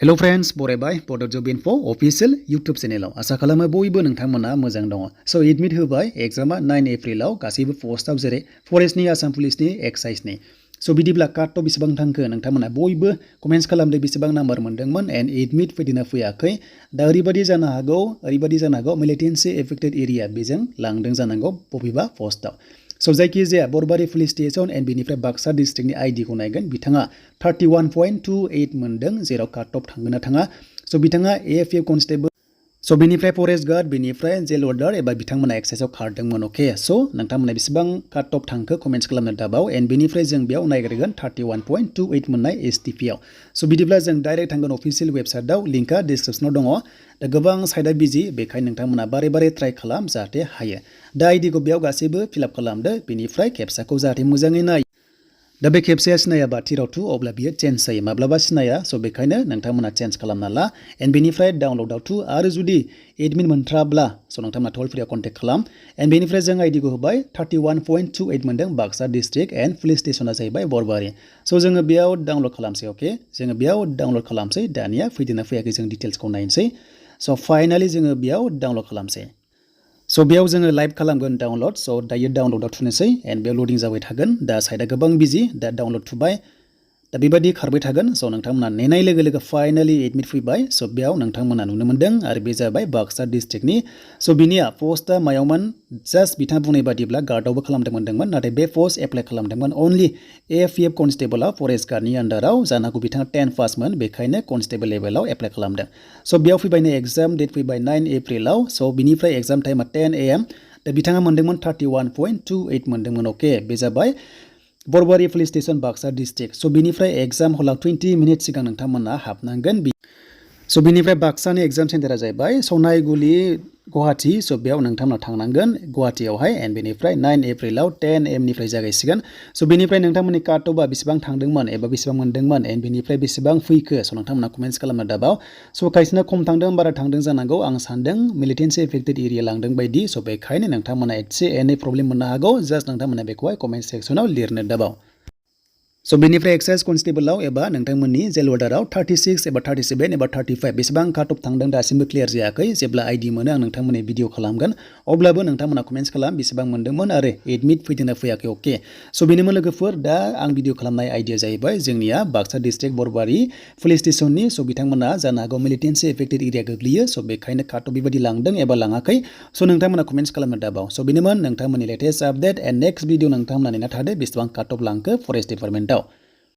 Hello friends, बरायबाय Bodo Job Info official YouTube channel आसा खालामो बयबो नोंथांमोना मोजां दङ। So एडमिट होबाय एग्जामा 9 एप्रिलाव गासैबो पोस्टआव जेरै फरेस्टनि आसाम पुलिसनि एक्साइसनि। So बिदिब्ला काटअफ बेसेबां थांखो नोंथांमोना बयबो कमेन्ट्स खालामदो बेसेबां नाम्बार मोनदोंमोन एन्ड एडमिट फैदोंना फैयाखै। दा ओरैबायदि जानो हागौ मिलिटेन्सि एफेक्टेड एरिया बेजों लांदों जानांगौ बबेबा पोस्टआव। So जायखिजाया बरबारि पुलिस स्टेशन एन्ड बेनिफ्राय बाक्सा डिस्ट्रिक्टनि आइडिखौ नायगोन बिथाङा 31.28 मोनदों जेराव काटअफ थांगोन ना थाङा। So बिथाङा AfPf कनस्टेबल So बेनिफ्राय फरेस्ट गार्ड बेनिफ्राय जेल वार्डार एबा बिथांमोना एक्साइजआव खारदोंमोन अके। So नोंथांमोना बेसेबां काटअफ थांखो कमेन्ट्स खालामनो दाबाव एन्ड बेनिफ्राय जों बेयाव नायग्रोगोन 31.28 मोननाय STP आव। So बिदिब्ला जों डाइरेक्ट थांगोन अफिसियेल वेबसाइटआव लिंकआ डिसक्रिप्शनाव दङ। दा गोबां साइडआ बिजि बेखायनो नोंथांमोना बारे ट्राइ खालाम जाहाथे हायो। दा आइडिखौ बेयाव गासैबो फिलआप खालामदो बेनिफ्राय केपसाखौ जाहाथे मोजाङै नाय। दा बे खेबसेया सिनायाबा थिरावथु अब्ला बियो चेन्ज जायो माब्लाबा सिनाया। स' बेखायनो नोंथांमोना चेन्ज खालामना ला एन्ड बेनिफ्राय डाउनल'डआव थु आरो जुदि एडमिट मोनथ्राब्ला स' नोंथांमोना टल फ्रियाव कन्टेक्ट खालाम एन्ड बेनिफ्राय जों आइडिखौ होबाय 31.28 मोनदों बाक्सा डिस्ट्रिक्ट एन्ड पुलिस स्टेशना जाहैबाय बरबारि। स' जोङो बेयाव डाउनल'ड खालामसै अके जोङो बेयाव डाउनल'ड खालामसै दानिया फैदोंना फैयाखै जों डिटेल्सखौ नायनोसै। स' फाइनालि जोङो बेयाव डाउनल'ड खालामसै। So बेयाव जोङो लाइभ खालामगोन डाउनल'ड। स' दायो डाउनल'डआव थुनोसै एन्ड बेयाव लडिं जाबाय थागोन। दा साइडआ गोबां बिजि दा डाउनल'ड थुबाय दा बेबायदि खारबाय थागोन। स' नोंथांमोना नेनाय लोगो लोगो फाइनालि एडमिट फैबाय। स' बेयाव नोंथांमोना नुनो मोन्दों आरो बे जाबाय बाक्सा डिस्ट्रिक्टनि। स' बिनिया पस्टआ मायावमोन जास्ट बिथाङा बुंनाय बादिब्ला गार्डआवबो खालामदों मोन्दोंमोन नाथाय बे पस्ट एप्लाइ खालामदोंमोन अनलि AfPf कनस्टेबलआ फरेस्ट गार्डनि आन्डाराव जानांगौ बिथाङा 10 पासमोन बेखायनो कनस्टेबल लेभेलाव एप्लाइ खालामदों। स' बेयाव फैबायनो एग्जाम डेट फैबाय 9 एप्रिलाव। स' बिनिफ्राय एग्जाम टाइमा 10 AM दा बिथाङा मोन्दोंमोन 31.28 मोन्दोंमोन अके बे जाबाय बरबारि पुलिस स्टेशन बाक्सा डिस्ट्रिक्ट। स' बिनिफ्राय एग्जाम हलाव 20 मिनिट सिगां नोंथांमोना हाबनांगोन। स' बिनिफ्राय बाक्सानि एग्जाम सेन्टारा जाहैबाय सनाइगुलि गुवाहाटि। स' बेयाव नोंथांमोना थांनांगोन गुवाहाटियावहाय एन्ड बेनिफ्राय 9 एप्रिलाव 10 AM निफ्राय जागायसिगोन। स' बेनिफ्राय नोंथांमोननि काटअफआ बेसेबां थांदोंमोन एबा बेसेबां मोन्दोंमोन एन्ड बेनिफ्राय बेसेबां फैखो स' नोंथांमोना कमेन्ट्स खालामनो दाबाव। स' खायसेना खम थांदों बारा थांदों जानांगौ आं सान्दों मिलिटेन्सि एफेक्टेड एरिया लांदों बायदि। स' बेखायनो नोंथांमोना एसे एनै प्रब्लेम मोननो हागौ जास्ट नोंथांमोना बेखौहाय कमेन्ट सेक्सनाव लिरनो दाबाव। स' बेनिफ्राय एक्साइज कनस्टेबलाव एबा नोंथांमोननि जेल वार्डाराव 36 एबा 37 एबा 35 बेसेबां काटअफ थांदों दासिमबो क्लियार जायाखै। जेब्ला आइडि मोनो आं नोंथांमोननि भिडिअ खालामगोन अब्लाबो नोंथांमोना कमेन्ट्स खालाम बेसेबां मोन्दोंमोन आरो एडमिट फैदोंना फैयाखै अके। स' बेनोमोन लोगोफोर दा आं भिडिअ खालामनाय आइडिया जाहैबाय जोंनिया बाक्सा डिस्ट्रिक्ट बरबारि पुलिस स्टेशननि। स' बिथांमोना जानो हागौ मिलिटेन्सि एफेक्टेड एरिया गोग्लैयो। स' बेखायनो काटअफ बेबायदि लांदों एबा लाङाखै। स' नोंथांमोना कमेन्ट्स खालामनो दाबाव। स' बेनोमोन नोंथांमोननि latest update end next video नोंथांमोना नेना थादो बेसेबां काटअफ लांखो फरेस्ट डिपार्टमेन्टआव।